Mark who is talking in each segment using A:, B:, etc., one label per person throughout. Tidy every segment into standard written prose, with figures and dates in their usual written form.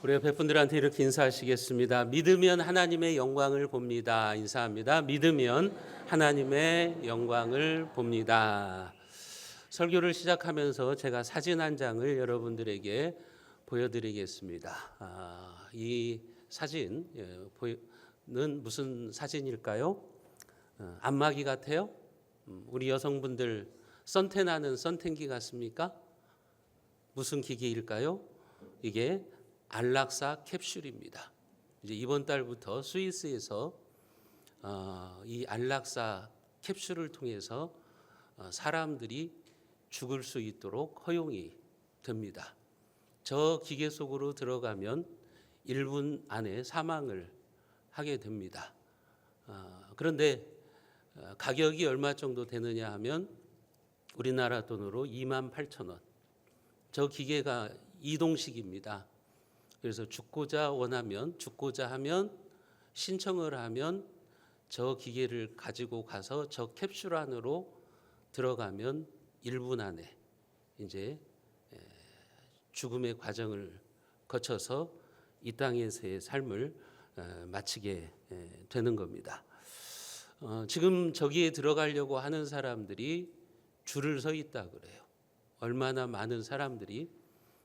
A: 우리 옆에 분들한테 이렇게 인사하시겠습니다. 믿으면 하나님의 영광을 봅니다. 인사합니다. 믿으면 하나님의 영광을 봅니다. 설교를 시작하면서 제가 사진 한 장을 여러분들에게 보여드리겠습니다. 이 사진은 무슨 사진일까요? 안마기 같아요? 우리 여성분들 선탠하는 선탠기 같습니까? 무슨 기계일까요? 이게 안락사 캡슐입니다. 이제 이번 달부터 스위스에서 이 안락사 캡슐을 통해서 사람들이 죽을 수 있도록 허용이 됩니다. 저 기계 속으로 들어가면 1분 안에 사망을 하게 됩니다. 그런데 가격이 얼마 정도 되느냐 하면 우리나라 돈으로 28,000원. 저 기계가 이동식입니다. 그래서 죽고자 하면 신청을 하면 저 기계를 가지고 가서 저 캡슐 안으로 들어가면 1분 안에 이제 죽음의 과정을 거쳐서 이 땅에서의 삶을 마치게 되는 겁니다. 지금 저기에 들어가려고 하는 사람들이 줄을 서 있다 그래요. 얼마나 많은 사람들이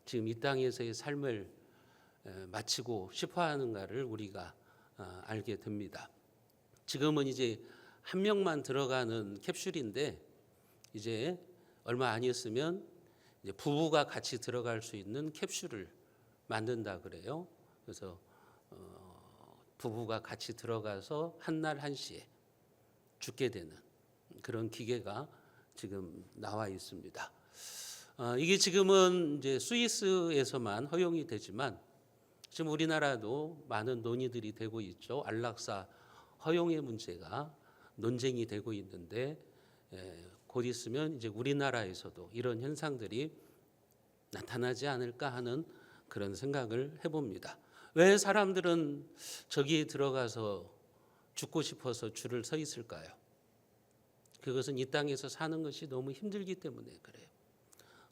A: 지금 이 땅에서의 삶을 마치고 싶어 하는가를 우리가 알게 됩니다. 지금은 이제 한 명만 들어가는 캡슐인데 이제 얼마 안 있으면 이제 부부가 같이 들어갈 수 있는 캡슐을 만든다 그래요. 그래서 부부가 같이 들어가서 한날 한시에 죽게 되는 그런 기계가 지금 나와 있습니다. 이게 지금은 이제 스위스에서만 허용이 되지만 지금 우리나라도 많은 논의들이 되고 있죠. 안락사 허용의 문제가 논쟁이 되고 있는데 곧 있으면 이제 우리나라에서도 이런 현상들이 나타나지 않을까 하는 그런 생각을 해봅니다. 왜 사람들은 저기에 들어가서 죽고 싶어서 줄을 서 있을까요? 그것은 이 땅에서 사는 것이 너무 힘들기 때문에 그래요.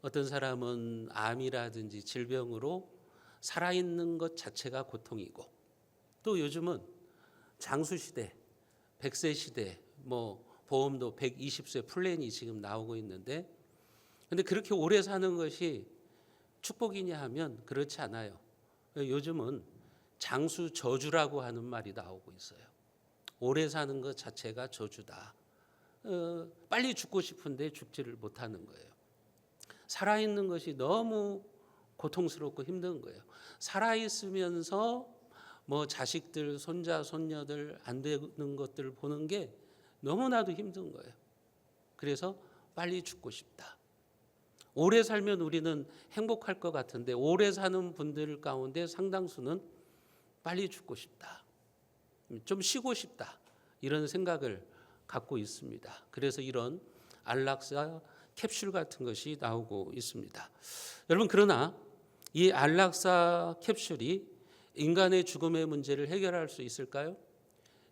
A: 어떤 사람은 암이라든지 질병으로 살아있는 것 자체가 고통이고, 또 요즘은 장수시대, 100세 시대, 보험도 120세 플랜이 지금 나오고 있는데, 근데 그렇게 오래 사는 것이 축복이냐 하면 그렇지 않아요. 요즘은 장수 저주라고 하는 말이 나오고 있어요. 오래 사는 것 자체가 저주다. 빨리 죽고 싶은데 죽지를 못하는 거예요. 살아있는 것이 너무 고통스럽고 힘든 거예요. 살아있으면서 자식들, 손자, 손녀들 안 되는 것들 보는 게 너무나도 힘든 거예요. 그래서 빨리 죽고 싶다. 오래 살면 우리는 행복할 것 같은데 오래 사는 분들 가운데 상당수는 빨리 죽고 싶다. 좀 쉬고 싶다. 이런 생각을 갖고 있습니다. 그래서 이런 안락사 캡슐 같은 것이 나오고 있습니다. 여러분, 그러나 이 안락사 캡슐이 인간의 죽음의 문제를 해결할 수 있을까요?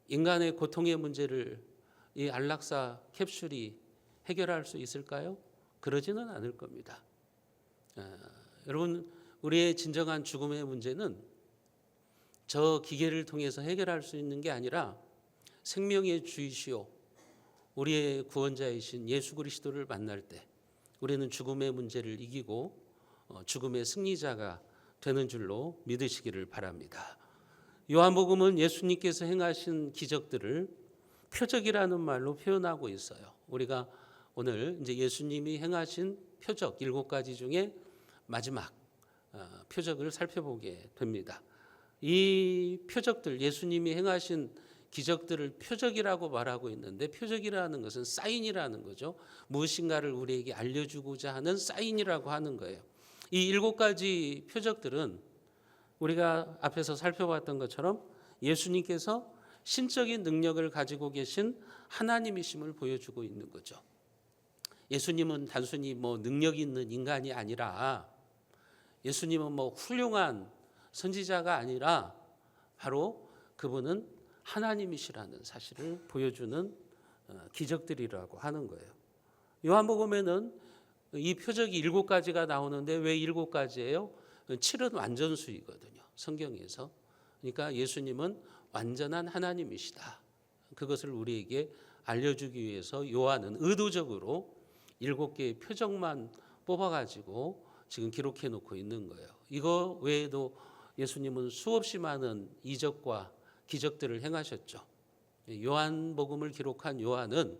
A: 인간의 고통의 문제를 이 안락사 캡슐이 해결할 수 있을까요? 그러지는 않을 겁니다. 여러분, 우리의 진정한 죽음의 문제는 저 기계를 통해서 해결할 수 있는 게 아니라 생명의 주이시오 우리의 구원자이신 예수 그리스도를 만날 때 우리는 죽음의 문제를 이기고 죽음의 승리자가 되는 줄로 믿으시기를 바랍니다. 요한복음은 예수님께서 행하신 기적들을 표적이라는 말로 표현하고 있어요. 우리가 오늘 이제 예수님이 행하신 표적 7가지 중에 마지막 표적을 살펴보게 됩니다. 이 표적들, 예수님이 행하신 기적들을 표적이라고 말하고 있는데, 표적이라는 것은 사인이라는 거죠. 무엇인가를 우리에게 알려주고자 하는 사인이라고 하는 거예요. 이 7가지 표적들은 우리가 앞에서 살펴봤던 것처럼 예수님께서 신적인 능력을 가지고 계신 하나님이심을 보여주고 있는 거죠. 예수님은 단순히 능력 있는 인간이 아니라, 예수님은 훌륭한 선지자가 아니라 바로 그분은 하나님이시라는 사실을 보여주는 기적들이라고 하는 거예요. 요한복음에는 이 표적이 7가지가 나오는데 왜 7가지예요? 7은 완전수이거든요. 성경에서. 그러니까 예수님은 완전한 하나님이시다. 그것을 우리에게 알려주기 위해서 요한은 의도적으로 7개의 표적만 뽑아가지고 지금 기록해 놓고 있는 거예요. 이거 외에도 예수님은 수없이 많은 이적과 기적들을 행하셨죠. 요한복음을 기록한 요한은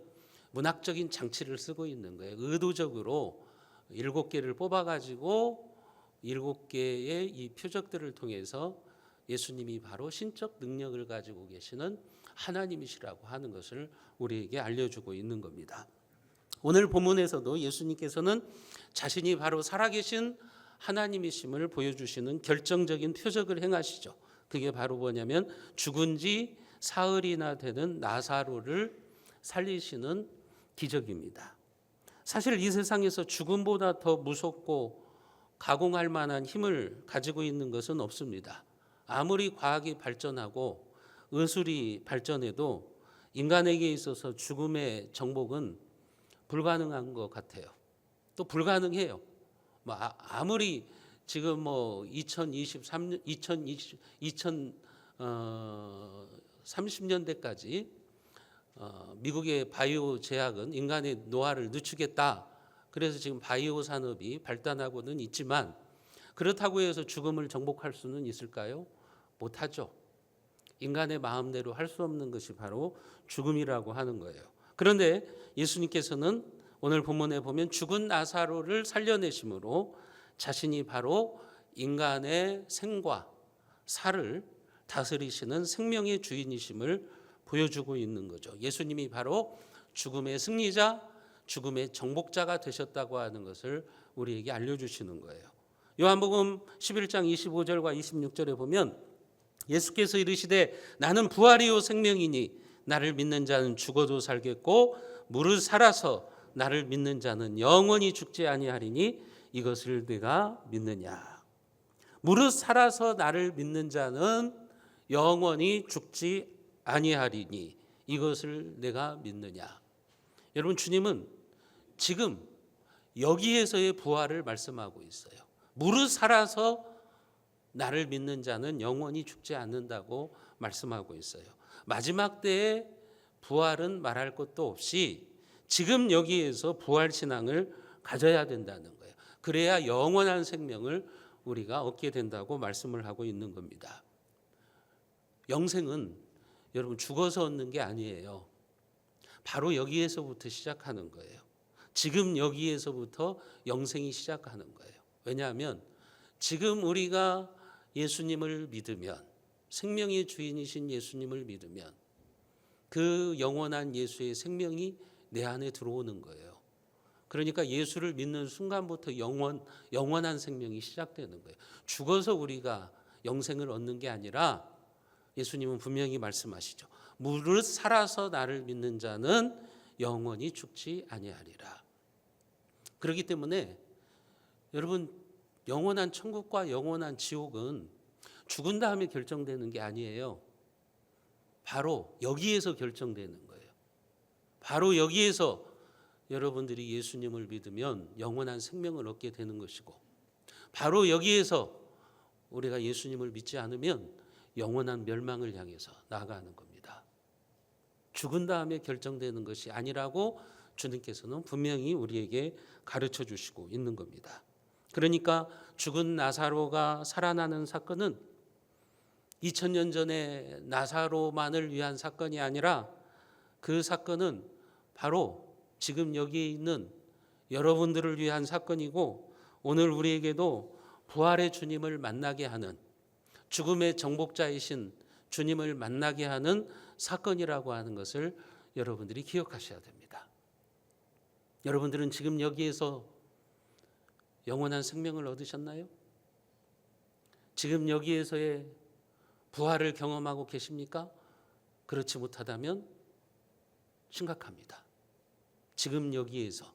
A: 문학적인 장치를 쓰고 있는 거예요. 의도적으로 7개를 뽑아가지고 7개의 이 표적들을 통해서 예수님이 바로 신적 능력을 가지고 계시는 하나님이시라고 하는 것을 우리에게 알려주고 있는 겁니다. 오늘 본문에서도 예수님께서는 자신이 바로 살아계신 하나님이심을 보여주시는 결정적인 표적을 행하시죠. 그게 바로 뭐냐면 죽은 지 사흘이나 되는 나사로를 살리시는 기적입니다. 사실 이 세상에서 죽음보다 더 무섭고 가공할 만한 힘을 가지고 있는 것은 없습니다. 아무리 과학이 발전하고 의술이 발전해도 인간에게 있어서 죽음의 정복은 불가능한 것 같아요. 또 불가능해요. 아무리 지금 2030년대까지 미국의 바이오 제약은 인간의 노화를 늦추겠다. 그래서 지금 바이오 산업이 발달하고는 있지만 그렇다고 해서 죽음을 정복할 수는 있을까요? 못하죠. 인간의 마음대로 할 수 없는 것이 바로 죽음이라고 하는 거예요. 그런데 예수님께서는 오늘 본문에 보면 죽은 나사로를 살려내심으로 자신이 바로 인간의 생과 살을 다스리시는 생명의 주인이심을 보여주고 있는 거죠. 예수님이 바로 죽음의 승리자, 죽음의 정복자가 되셨다고 하는 것을 우리에게 알려주시는 거예요. 요한복음 11장 25절과 26절에 보면 예수께서 이르시되 나는 부활이요 생명이니 나를 믿는 자는 죽어도 살겠고 무릇 살아서 나를 믿는 자는 영원히 죽지 아니하리니 이것을 내가 믿느냐. 무릇 살아서 나를 믿는 자는 영원히 죽지 아니하리니 이것을 내가 믿느냐. 여러분, 주님은 지금 여기에서의 부활을 말씀하고 있어요. 무릇 살아서 나를 믿는 자는 영원히 죽지 않는다고 말씀하고 있어요. 마지막 때의 부활은 말할 것도 없이 지금 여기에서 부활 신앙을 가져야 된다는 거예요. 그래야 영원한 생명을 우리가 얻게 된다고 말씀을 하고 있는 겁니다. 영생은 여러분 죽어서 얻는 게 아니에요. 바로 여기에서부터 시작하는 거예요. 지금 여기에서부터 영생이 시작하는 거예요. 왜냐하면 지금 우리가 예수님을 믿으면, 생명의 주인이신 예수님을 믿으면 그 영원한 예수의 생명이 내 안에 들어오는 거예요. 그러니까 예수를 믿는 순간부터 영원한 생명이 시작되는 거예요. 죽어서 우리가 영생을 얻는 게 아니라 예수님은 분명히 말씀하시죠. 무릇 살아서 나를 믿는 자는 영원히 죽지 아니하리라. 그렇기 때문에 여러분, 영원한 천국과 영원한 지옥은 죽은 다음에 결정되는 게 아니에요. 바로 여기에서 결정되는 거예요. 바로 여기에서 여러분들이 예수님을 믿으면 영원한 생명을 얻게 되는 것이고, 바로 여기에서 우리가 예수님을 믿지 않으면 영원한 멸망을 향해서 나아가는 겁니다. 죽은 다음에 결정되는 것이 아니라고 주님께서는 분명히 우리에게 가르쳐 주시고 있는 겁니다. 그러니까 죽은 나사로가 살아나는 사건은 2000년 전에 나사로만을 위한 사건이 아니라 그 사건은 바로 지금 여기에 있는 여러분들을 위한 사건이고, 오늘 우리에게도 부활의 주님을 만나게 하는, 죽음의 정복자이신 주님을 만나게 하는 사건이라고 하는 것을 여러분들이 기억하셔야 됩니다. 여러분들은 지금 여기에서 영원한 생명을 얻으셨나요? 지금 여기에서의 부활을 경험하고 계십니까? 그렇지 못하다면 심각합니다. 지금 여기에서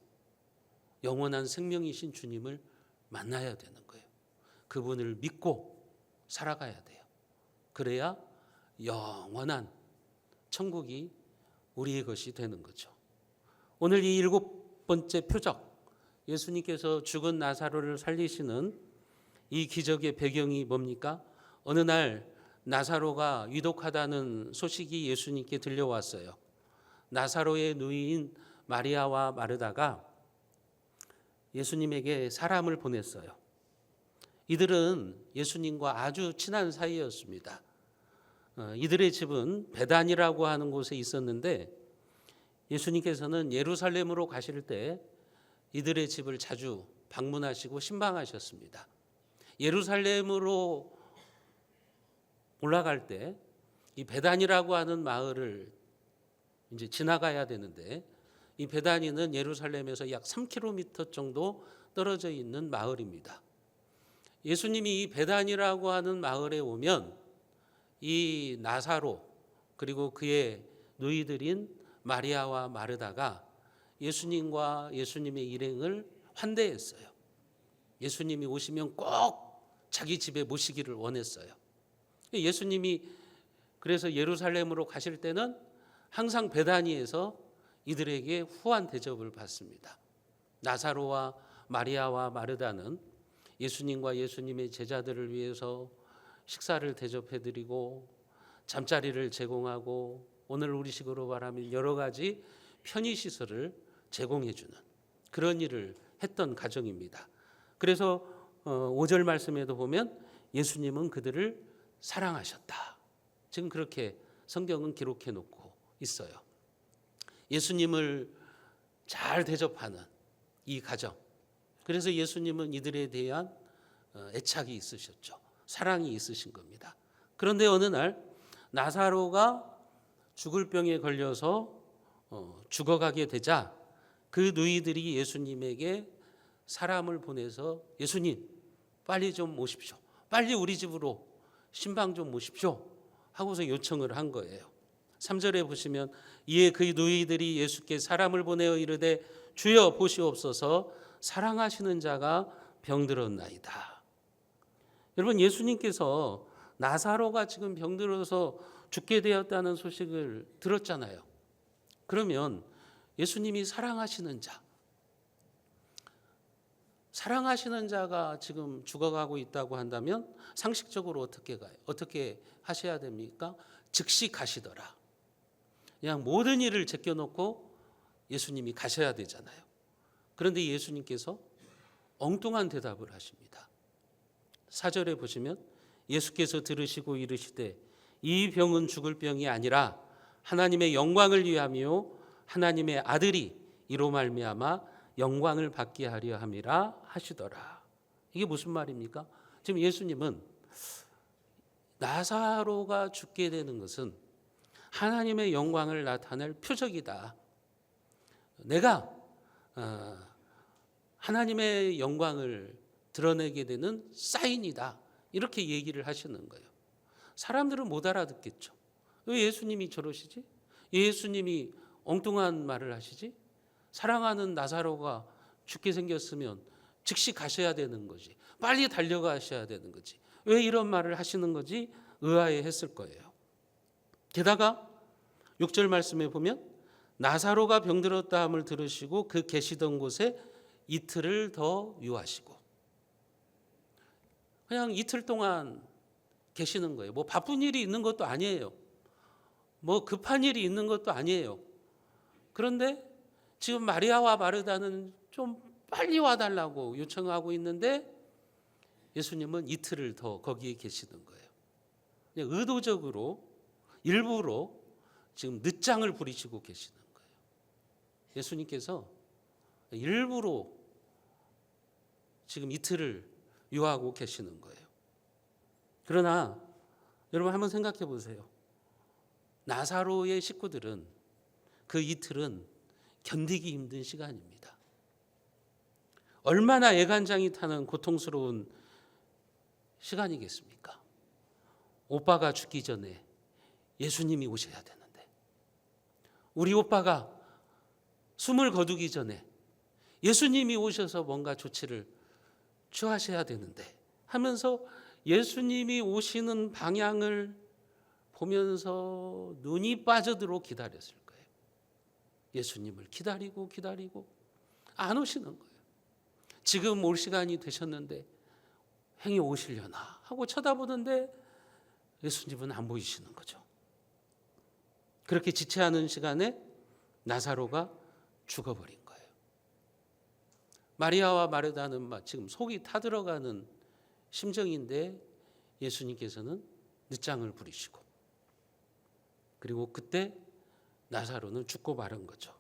A: 영원한 생명이신 주님을 만나야 되는 거예요. 그분을 믿고 살아가야 돼요. 그래야 영원한 천국이 우리의 것이 되는 거죠. 오늘 이 7번째 표적, 예수님께서 죽은 나사로를 살리시는 이 기적의 배경이 뭡니까? 어느 날 나사로가 위독하다는 소식이 예수님께 들려왔어요. 나사로의 누이인 마리아와 마르다가 예수님에게 사람을 보냈어요. 이들은 예수님과 아주 친한 사이였습니다. 이들의 집은 베단이라고 하는 곳에 있었는데 예수님께서는 예루살렘으로 가실 때 이들의 집을 자주 방문하시고 신방하셨습니다. 예루살렘으로 올라갈 때 이 베단이라고 하는 마을을 이제 지나가야 되는데 이 베다니는 예루살렘에서 약 3km 정도 떨어져 있는 마을입니다. 예수님이 이 베다니라고 하는 마을에 오면 이 나사로 그리고 그의 누이들인 마리아와 마르다가 예수님과 예수님의 일행을 환대했어요. 예수님이 오시면 꼭 자기 집에 모시기를 원했어요. 예수님이 그래서 예루살렘으로 가실 때는 항상 베다니에서 이들에게 후한 대접을 받습니다. 나사로와 마리아와 마르다는 예수님과 예수님의 제자들을 위해서 식사를 대접해드리고 잠자리를 제공하고 오늘 우리식으로 말하면 여러 가지 편의시설을 제공해주는 그런 일을 했던 가정입니다. 그래서 5절 말씀에도 보면 예수님은 그들을 사랑하셨다. 지금 그렇게 성경은 기록해 놓고 있어요. 예수님을 잘 대접하는 이 가정. 그래서 예수님은 이들에 대한 애착이 있으셨죠. 사랑이 있으신 겁니다. 그런데 어느 날 나사로가 죽을 병에 걸려서 죽어가게 되자 그 누이들이 예수님에게 사람을 보내서 예수님 빨리 좀 오십시오. 빨리 우리 집으로 신방 좀 모십시오 하고서 요청을 한 거예요. 3절에 보시면 이에 그의 누이들이 예수께 사람을 보내어 이르되 주여 보시옵소서 사랑하시는 자가 병들었나이다. 여러분 예수님께서 나사로가 지금 병들어서 죽게 되었다는 소식을 들었잖아요. 그러면 예수님이 사랑하시는 자가 지금 죽어가고 있다고 한다면 상식적으로 어떻게 하셔야 됩니까? 즉시 가시더라. 그냥 모든 일을 제껴놓고 예수님이 가셔야 되잖아요. 그런데 예수님께서 엉뚱한 대답을 하십니다. 4절에 보시면 예수께서 들으시고 이르시되 이 병은 죽을 병이 아니라 하나님의 영광을 위하며 하나님의 아들이 이로 말미암아 영광을 받게 하려 함이라 하시더라. 이게 무슨 말입니까? 지금 예수님은 나사로가 죽게 되는 것은 하나님의 영광을 나타낼 표적이다. 내가 하나님의 영광을 드러내게 되는 사인이다. 이렇게 얘기를 하시는 거예요. 사람들은 못 알아듣겠죠. 왜 예수님이 저러시지? 예수님이 엉뚱한 말을 하시지? 사랑하는 나사로가 죽게 생겼으면 즉시 가셔야 되는 거지. 빨리 달려가셔야 되는 거지. 왜 이런 말을 하시는 거지? 의아해했을 거예요. 게다가 6절 말씀에 보면 나사로가 병들었다 함을 들으시고 그 계시던 곳에 이틀을 더 유하시고 그냥 이틀 동안 계시는 거예요. 뭐 바쁜 일이 있는 것도 아니에요. 뭐 급한 일이 있는 것도 아니에요. 그런데 지금 마리아와 마르다는 좀 빨리 와달라고 요청하고 있는데 예수님은 이틀을 더 거기에 계시는 거예요. 그냥 의도적으로 일부러 지금 늦장을 부리시고 계시는 거예요. 예수님께서 일부러 지금 이틀을 유하고 계시는 거예요. 그러나 여러분 한번 생각해 보세요. 나사로의 식구들은 그 이틀은 견디기 힘든 시간입니다. 얼마나 애간장이 타는 고통스러운 시간이겠습니까? 오빠가 죽기 전에 예수님이 오셔야 되는데, 우리 오빠가 숨을 거두기 전에 예수님이 오셔서 뭔가 조치를 취하셔야 되는데 하면서 예수님이 오시는 방향을 보면서 눈이 빠져들어 기다렸을 거예요. 예수님을 기다리고 안 오시는 거예요. 지금 올 시간이 되셨는데 행히 오시려나 하고 쳐다보는데 예수님은 안 보이시는 거죠. 그렇게 지체하는 시간에 나사로가 죽어버린 거예요. 마리아와 마르다는 지금 속이 타들어가는 심정인데 예수님께서는 늦장을 부리시고, 그리고 그때 나사로는 죽고 마른 거죠.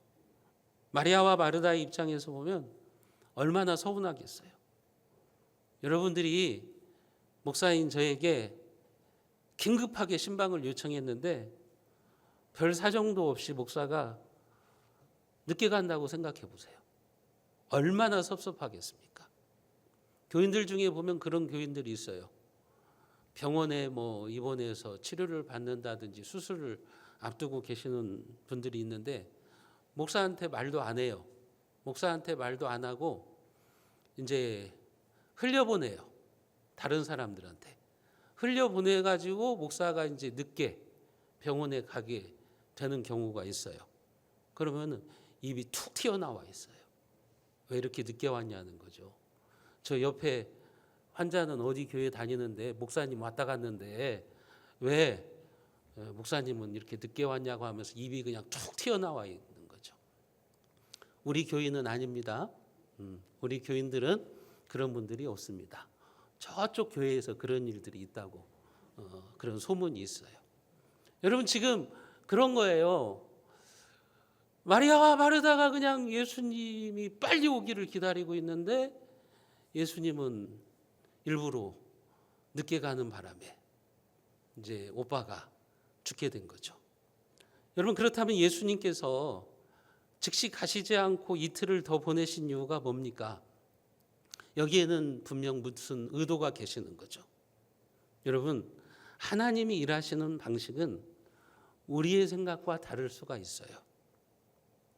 A: 마리아와 마르다의 입장에서 보면 얼마나 서운하겠어요. 여러분들이 목사인 저에게 긴급하게 신방을 요청했는데 별 사정도 없이 목사가 늦게 간다고 생각해 보세요. 얼마나 섭섭하겠습니까? 교인들 중에 보면 그런 교인들이 있어요. 병원에 입원해서 치료를 받는다든지 수술을 앞두고 계시는 분들이 있는데 목사한테 말도 안 해요. 목사한테 말도 안 하고 이제 흘려보내요. 다른 사람들한테 흘려보내가지고 목사가 이제 늦게 병원에 가게 되는 경우가 있어요. 그러면 입이 툭 튀어나와 있어요. 왜 이렇게 늦게 왔냐는 거죠. 저 옆에 환자는 어디 교회 다니는데 목사님 왔다 갔는데 왜 목사님은 이렇게 늦게 왔냐고 하면서 입이 그냥 툭 튀어나와 있는 거죠. 우리 교인은 아닙니다. 우리 교인들은 그런 분들이 없습니다. 저쪽 교회에서 그런 일들이 있다고 그런 소문이 있어요. 여러분, 지금 그런 거예요. 마리아와 마르다가 그냥 예수님이 빨리 오기를 기다리고 있는데 예수님은 일부러 늦게 가는 바람에 이제 오빠가 죽게 된 거죠. 여러분, 그렇다면 예수님께서 즉시 가시지 않고 이틀을 더 보내신 이유가 뭡니까? 여기에는 분명 무슨 의도가 계시는 거죠. 여러분, 하나님이 일하시는 방식은 우리의 생각과 다를 수가 있어요.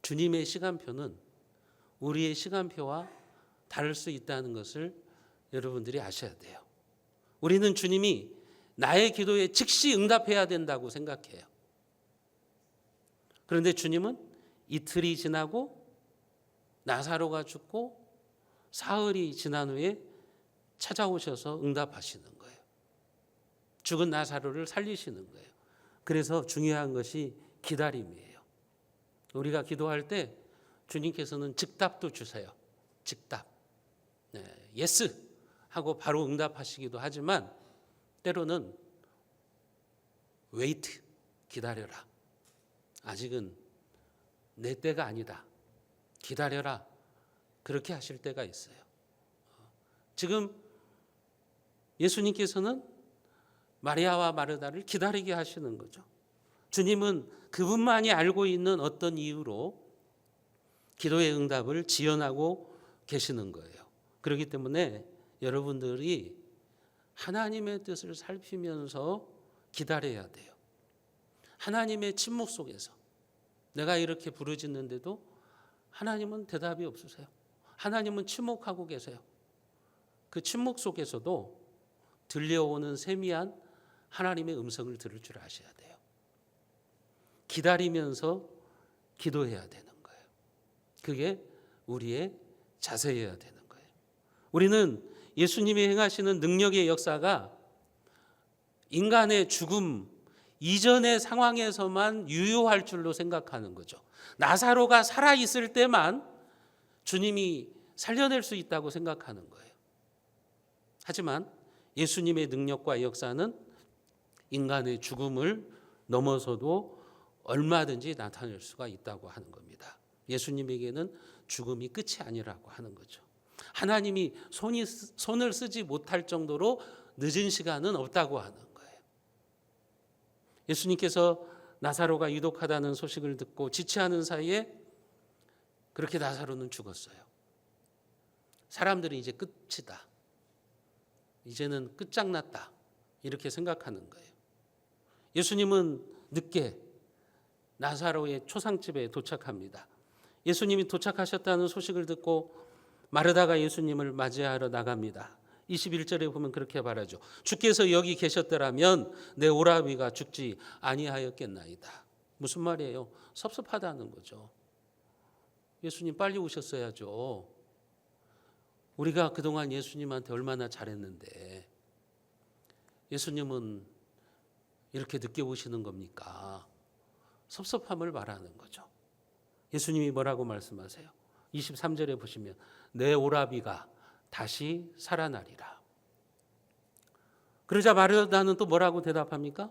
A: 주님의 시간표는 우리의 시간표와 다를 수 있다는 것을 여러분들이 아셔야 돼요. 우리는 주님이 나의 기도에 즉시 응답해야 된다고 생각해요. 그런데 주님은 이틀이 지나고 나사로가 죽고 사흘이 지난 후에 찾아오셔서 응답하시는 거예요. 죽은 나사로를 살리시는 거예요. 그래서 중요한 것이 기다림이에요. 우리가 기도할 때 주님께서는 즉답도 주세요. 즉답. 예스 하고 바로 응답하시기도 하지만 때로는 웨이트, 기다려라. 아직은 내 때가 아니다. 기다려라. 그렇게 하실 때가 있어요. 지금 예수님께서는 마리아와 마르다를 기다리게 하시는 거죠. 주님은 그분만이 알고 있는 어떤 이유로 기도의 응답을 지연하고 계시는 거예요. 그렇기 때문에 여러분들이 하나님의 뜻을 살피면서 기다려야 돼요. 하나님의 침묵 속에서 내가 이렇게 부르짖는데도 하나님은 대답이 없으세요. 하나님은 침묵하고 계세요. 그 침묵 속에서도 들려오는 세미한 하나님의 음성을 들을 줄 아셔야 돼요. 기다리면서 기도해야 되는 거예요. 그게 우리의 자세여야 되는 거예요. 우리는 예수님이 행하시는 능력의 역사가 인간의 죽음 이전의 상황에서만 유효할 줄로 생각하는 거죠. 나사로가 살아있을 때만 주님이 살려낼 수 있다고 생각하는 거예요. 하지만 예수님의 능력과 역사는 인간의 죽음을 넘어서도 얼마든지 나타낼 수가 있다고 하는 겁니다. 예수님에게는 죽음이 끝이 아니라고 하는 거죠. 하나님이 손을 쓰지 못할 정도로 늦은 시간은 없다고 하는 거예요. 예수님께서 나사로가 유독하다는 소식을 듣고 지체하는 사이에 그렇게 나사로는 죽었어요. 사람들은 이제 끝이다. 이제는 끝장났다. 이렇게 생각하는 거예요. 예수님은 늦게 나사로의 초상집에 도착합니다. 예수님이 도착하셨다는 소식을 듣고 마르다가 예수님을 맞이하러 나갑니다. 21절에 보면 그렇게 말하죠. 주께서 여기 계셨더라면 내 오라비가 죽지 아니하였겠나이다. 무슨 말이에요? 섭섭하다는 거죠. 예수님 빨리 오셨어야죠. 우리가 그동안 예수님한테 얼마나 잘했는데 예수님은 이렇게 늦게 오시는 겁니까? 섭섭함을 말하는 거죠. 예수님이 뭐라고 말씀하세요? 23절에 보시면 내 오라비가 다시 살아나리라. 그러자 마르다는 또 뭐라고 대답합니까?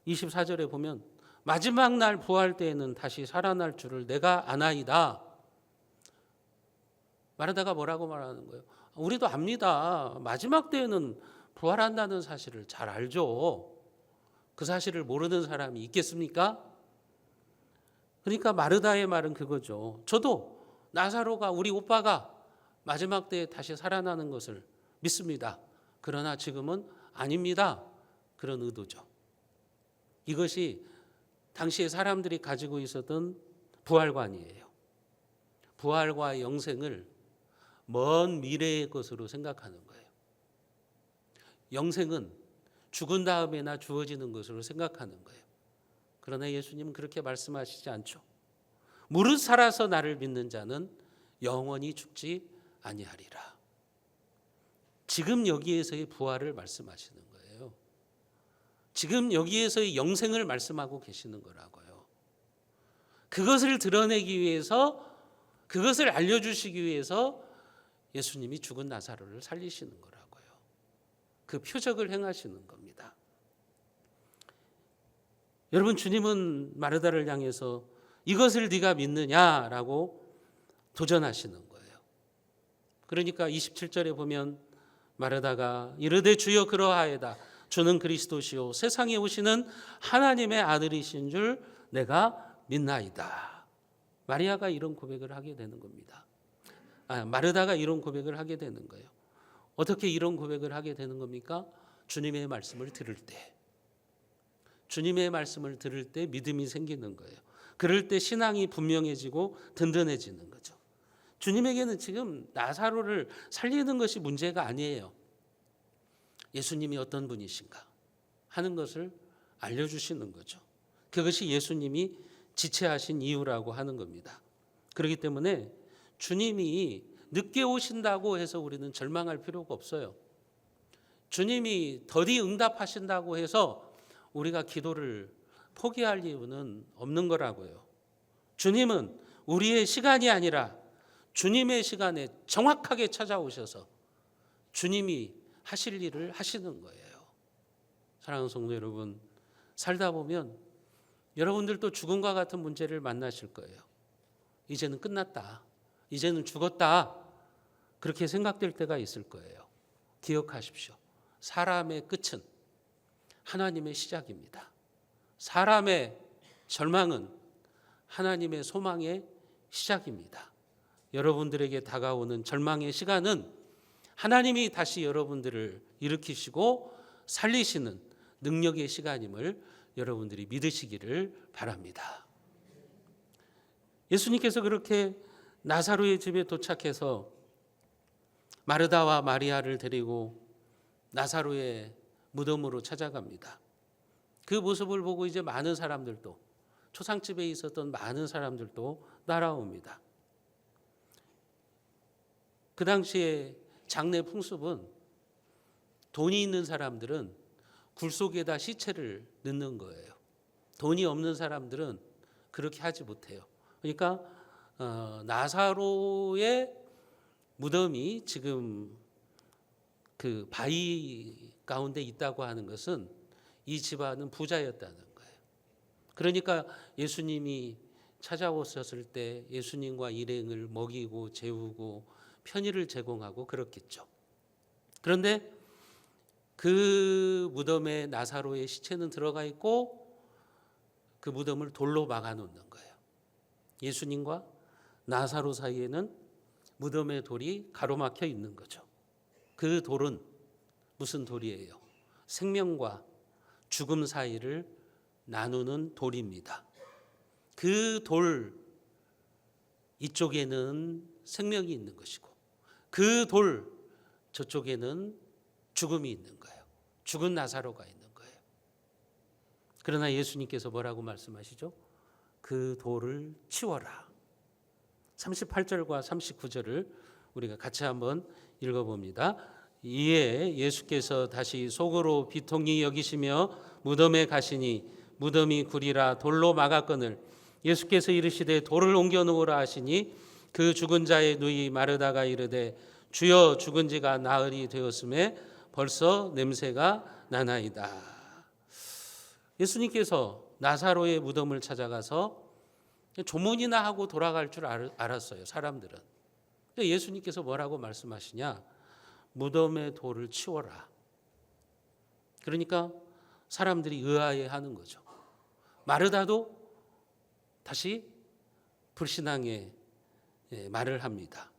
A: 24절에 보면 마지막 날 부활 때에는 다시 살아날 줄을 내가 아나이다. 마르다가 뭐라고 말하는 거예요? 우리도 압니다. 마지막 때에는 부활한다는 사실을 잘 알죠. 그 사실을 모르는 사람이 있겠습니까? 그러니까 마르다의 말은 그거죠. 저도 나사로가 우리 오빠가 마지막 때에 다시 살아나는 것을 믿습니다. 그러나 지금은 아닙니다. 그런 의도죠. 이것이 당시에 사람들이 가지고 있었던 부활관이에요. 부활과 영생을 먼 미래의 것으로 생각하는 거예요. 영생은 죽은 다음에나 주어지는 것으로 생각하는 거예요. 그러나 예수님은 그렇게 말씀하시지 않죠. 무릇 살아서 나를 믿는 자는 영원히 죽지 아니하리라. 지금 여기에서의 부활을 말씀하시는 거예요. 지금 여기에서의 영생을 말씀하고 계시는 거라고요. 그것을 드러내기 위해서, 그것을 알려주시기 위해서 예수님이 죽은 나사로를 살리시는 거라고요. 그 표적을 행하시는 겁니다. 여러분, 주님은 마르다를 향해서 이것을 네가 믿느냐라고 도전하시는 거예요. 그러니까 27절에 보면 마르다가 이르되 주여 그러하에다 주는 그리스도시요 세상에 오시는 하나님의 아들이신 줄 내가 믿나이다. 마리아가 이런 고백을 하게 되는 겁니다. 마르다가 이런 고백을 하게 되는 거예요. 어떻게 이런 고백을 하게 되는 겁니까? 주님의 말씀을 들을 때. 주님의 말씀을 들을 때 믿음이 생기는 거예요. 그럴 때 신앙이 분명해지고 든든해지는 거죠. 주님에게는 지금 나사로를 살리는 것이 문제가 아니에요. 예수님이 어떤 분이신가 하는 것을 알려주시는 거죠. 그것이 예수님이 지체하신 이유라고 하는 겁니다. 그렇기 때문에 주님이 늦게 오신다고 해서 우리는 절망할 필요가 없어요. 주님이 더디 응답하신다고 해서 우리가 기도를 포기할 이유는 없는 거라고요. 주님은 우리의 시간이 아니라 주님의 시간에 정확하게 찾아오셔서 주님이 하실 일을 하시는 거예요. 사랑하는 성도 여러분, 살다 보면 여러분들도 죽음과 같은 문제를 만나실 거예요. 이제는 끝났다. 이제는 죽었다. 그렇게 생각될 때가 있을 거예요. 기억하십시오. 사람의 끝은 하나님의 시작입니다. 사람의 절망은 하나님의 소망의 시작입니다. 여러분들에게 다가오는 절망의 시간은 하나님이 다시 여러분들을 일으키시고 살리시는 능력의 시간임을 여러분들이 믿으시기를 바랍니다. 예수님께서 그렇게 나사로의 집에 도착해서 마르다와 마리아를 데리고 나사로의 무덤으로 찾아갑니다. 그 모습을 보고 이제 많은 사람들도, 초상집에 있었던 많은 사람들도 따라옵니다. 그 당시에 장례 풍습은 돈이 있는 사람들은 굴 속에다 시체를 넣는 거예요. 돈이 없는 사람들은 그렇게 하지 못해요. 그러니까 나사로의 무덤이 지금 그 바위 가운데 있다고 하는 것은 이 집안은 부자였다는 거예요. 그러니까 예수님이 찾아오셨을 때 예수님과 일행을 먹이고 재우고 편의를 제공하고 그렇겠죠. 그런데 그 무덤에 나사로의 시체는 들어가 있고 그 무덤을 돌로 막아 놓는 거예요. 예수님과 나사로 사이에는 무덤의 돌이 가로막혀 있는 거죠. 그 돌은 무슨 돌이에요? 생명과 죽음 사이를 나누는 돌입니다. 그 돌 이쪽에는 생명이 있는 것이고 그 돌 저쪽에는 죽음이 있는 거예요. 죽은 나사로가 있는 거예요. 그러나 예수님께서 뭐라고 말씀하시죠? 그 돌을 치워라. 38절과 39절을 우리가 같이 한번 읽어봅니다. 이에 예수께서 다시 속으로 비통히 여기시며 무덤에 가시니 무덤이 구리라 돌로 막았거늘 예수께서 이르시되 돌을 옮겨 놓으라 하시니 그 죽은 자의 누이 마르다가 이르되 주여 죽은 지가 나흘이 되었음에 벌써 냄새가 나나이다. 예수님께서 나사로의 무덤을 찾아가서 조문이나 하고 돌아갈 줄 알았어요, 사람들은. 근데 예수님께서 뭐라고 말씀하시냐? 무덤의 돌을 치워라. 그러니까 사람들이 의아해하는 거죠. 마르다도 다시 불신앙의 말을 합니다.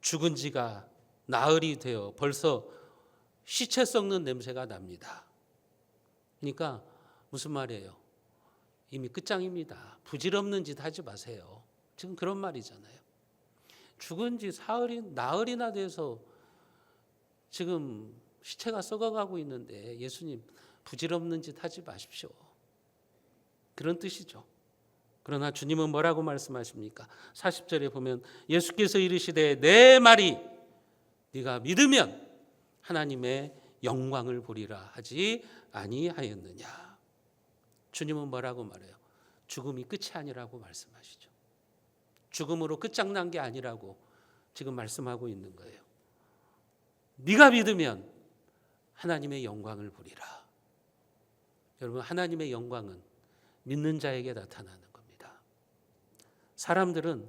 A: 죽은 지가 나흘이 되어 벌써 시체 썩는 냄새가 납니다. 그러니까 무슨 말이에요? 이미 끝장입니다. 부질없는 짓 하지 마세요. 지금 그런 말이잖아요. 죽은 지 나흘이나 돼서 지금 시체가 썩어가고 있는데 예수님 부질없는 짓 하지 마십시오. 그런 뜻이죠. 그러나 주님은 뭐라고 말씀하십니까? 40절에 보면 예수께서 이르시되 내 말이 네가 믿으면 하나님의 영광을 보리라 하지 아니하였느냐. 주님은 뭐라고 말해요? 죽음이 끝이 아니라고 말씀하시죠. 죽음으로 끝장난 게 아니라고 지금 말씀하고 있는 거예요. 네가 믿으면 하나님의 영광을 보리라. 여러분, 하나님의 영광은 믿는 자에게 나타나는 겁니다. 사람들은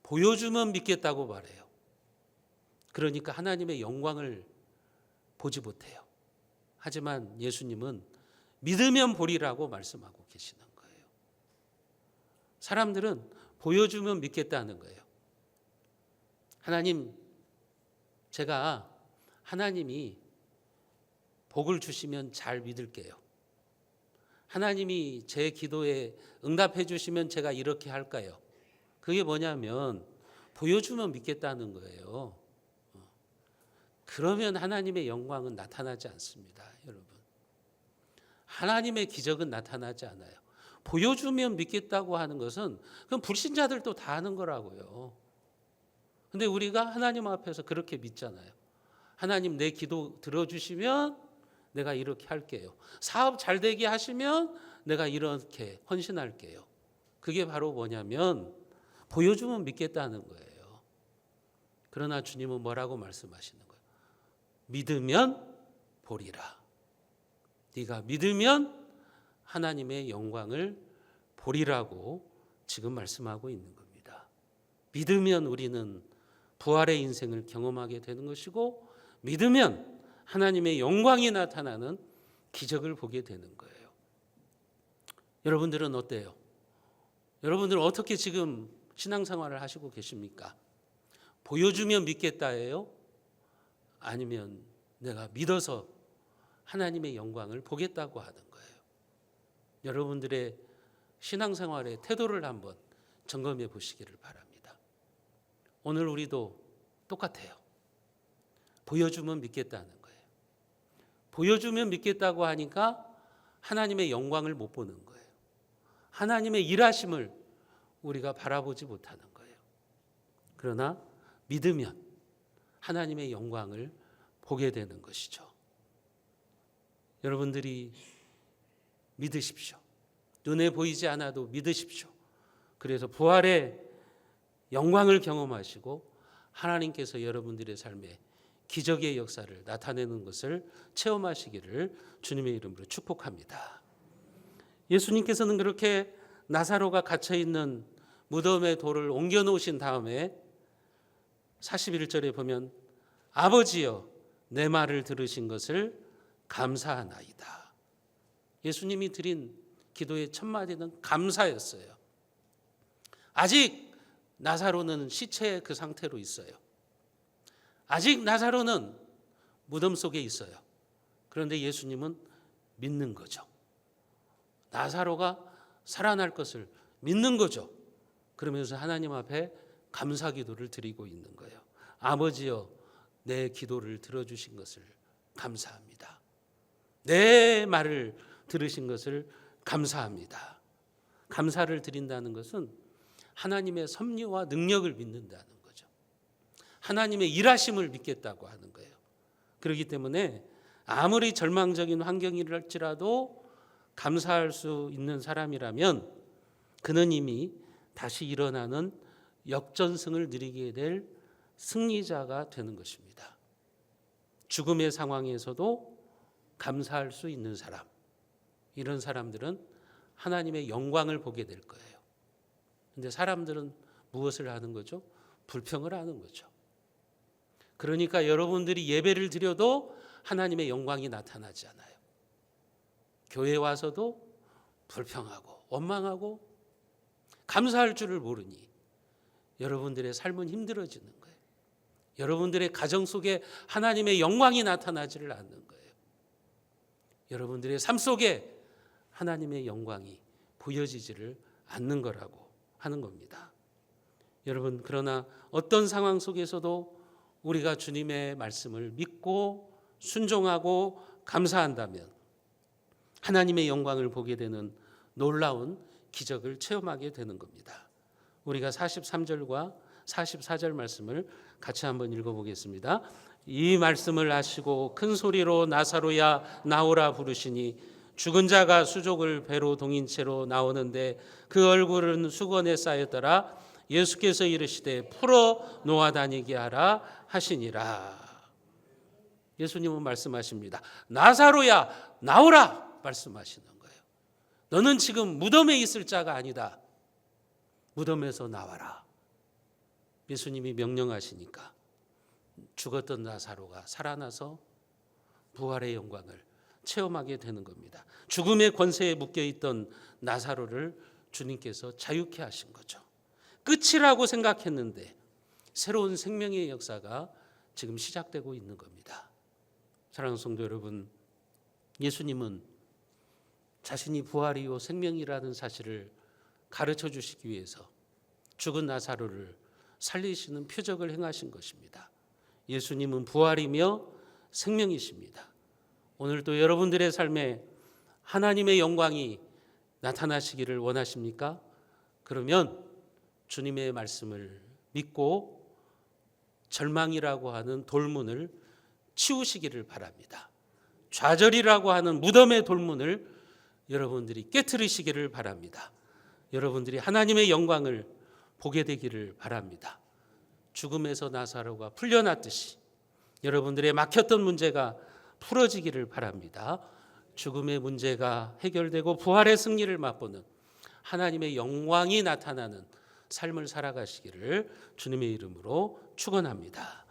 A: 보여주면 믿겠다고 말해요. 그러니까 하나님의 영광을 보지 못해요. 하지만 예수님은 믿으면 보리라고 말씀하고 계시는 거예요. 사람들은 보여주면 믿겠다는 거예요. 하나님, 제가 하나님이 복을 주시면 잘 믿을게요. 하나님이 제 기도에 응답해 주시면 제가 이렇게 할까요? 그게 뭐냐면 보여주면 믿겠다는 거예요. 그러면 하나님의 영광은 나타나지 않습니다, 여러분. 하나님의 기적은 나타나지 않아요. 보여주면 믿겠다고 하는 것은 그건 불신자들도 다 하는 거라고요. 근데 우리가 하나님 앞에서 그렇게 믿잖아요. 하나님 내 기도 들어주시면 내가 이렇게 할게요. 사업 잘 되게 하시면 내가 이렇게 헌신할게요. 그게 바로 뭐냐면 보여주면 믿겠다는 거예요. 그러나 주님은 뭐라고 말씀하시는 거예요? 믿으면 보리라. 네가 믿으면 하나님의 영광을 보리라고 지금 말씀하고 있는 겁니다. 믿으면 우리는 부활의 인생을 경험하게 되는 것이고 믿으면 하나님의 영광이 나타나는 기적을 보게 되는 거예요. 여러분들은 어때요? 여러분들은 어떻게 지금 신앙생활을 하시고 계십니까? 보여주면 믿겠다예요? 아니면 내가 믿어서 하나님의 영광을 보겠다고 하는 거예요. 여러분들의 신앙생활의 태도를 한번 점검해 보시기를 바랍니다. 오늘 우리도 똑같아요. 보여주면 믿겠다는 거예요. 보여주면 믿겠다고 하니까 하나님의 영광을 못 보는 거예요. 하나님의 일하심을 우리가 바라보지 못하는 거예요. 그러나 믿으면 하나님의 영광을 보게 되는 것이죠. 여러분들이 믿으십시오. 눈에 보이지 않아도 믿으십시오. 그래서 부활의 영광을 경험하시고 하나님께서 여러분들의 삶에 기적의 역사를 나타내는 것을 체험하시기를 주님의 이름으로 축복합니다. 예수님께서는 그렇게 나사로가 갇혀있는 무덤의 돌을 옮겨 놓으신 다음에 41절에 보면 아버지여 내 말을 들으신 것을 감사하나이다. 예수님이 드린 기도의 첫 마디는 감사였어요. 아직 나사로는 시체의 그 상태로 있어요. 아직 나사로는 무덤 속에 있어요. 그런데 예수님은 믿는 거죠. 나사로가 살아날 것을 믿는 거죠. 그러면서 하나님 앞에 감사 기도를 드리고 있는 거예요. 아버지여 내 기도를 들어주신 것을 감사합니다. 내 말을 들으신 것을 감사합니다. 감사를 드린다는 것은 하나님의 섭리와 능력을 믿는다는 거죠. 하나님의 일하심을 믿겠다고 하는 거예요. 그렇기 때문에 아무리 절망적인 환경이랄지라도 감사할 수 있는 사람이라면 그는 이미 다시 일어나는 역전승을 누리게 될 승리자가 되는 것입니다. 죽음의 상황에서도 감사할 수 있는 사람, 이런 사람들은 하나님의 영광을 보게 될 거예요. 근데 사람들은 무엇을 하는 거죠? 불평을 하는 거죠. 그러니까 여러분들이 예배를 드려도 하나님의 영광이 나타나지 않아요. 교회 와서도 불평하고 원망하고 감사할 줄을 모르니 여러분들의 삶은 힘들어지는 거예요. 여러분들의 가정 속에 하나님의 영광이 나타나지를 않는 거예요. 여러분들의 삶 속에 하나님의 영광이 보여지지를 않는 거라고 하는 겁니다. 여러분, 그러나 어떤 상황 속에서도 우리가 주님의 말씀을 믿고 순종하고 감사한다면 하나님의 영광을 보게 되는 놀라운 기적을 체험하게 되는 겁니다. 우리가 43절과 44절 말씀을 같이 한번 읽어보겠습니다. 이 말씀을 하시고 큰 소리로 나사로야 나오라 부르시니 죽은 자가 수족을 배로 동인 채로 나오는데 그 얼굴은 수건에 쌓였더라. 예수께서 이르시되 풀어 놓아 다니게 하라 하시니라. 예수님은 말씀하십니다. 나사로야 나오라 말씀하시는 거예요. 너는 지금 무덤에 있을 자가 아니다. 무덤에서 나와라. 예수님이 명령하시니까 죽었던 나사로가 살아나서 부활의 영광을 체험하게 되는 겁니다. 죽음의 권세에 묶여있던 나사로를 주님께서 자유케 하신 거죠. 끝이라고 생각했는데 새로운 생명의 역사가 지금 시작되고 있는 겁니다. 사랑하는 성도 여러분, 예수님은 자신이 부활이요 생명이라는 사실을 가르쳐 주시기 위해서 죽은 나사로를 살리시는 표적을 행하신 것입니다. 예수님은 부활이며 생명이십니다. 오늘도 여러분들의 삶에 하나님의 영광이 나타나시기를 원하십니까? 그러면 주님의 말씀을 믿고 절망이라고 하는 돌문을 치우시기를 바랍니다. 좌절이라고 하는 무덤의 돌문을 여러분들이 깨트리시기를 바랍니다. 여러분들이 하나님의 영광을 보게 되기를 바랍니다. 죽음에서 나사로가 풀려났듯이 여러분들의 막혔던 문제가 풀어지기를 바랍니다. 죽음의 문제가 해결되고 부활의 승리를 맛보는 하나님의 영광이 나타나는 삶을 살아가시기를 주님의 이름으로 축원합니다.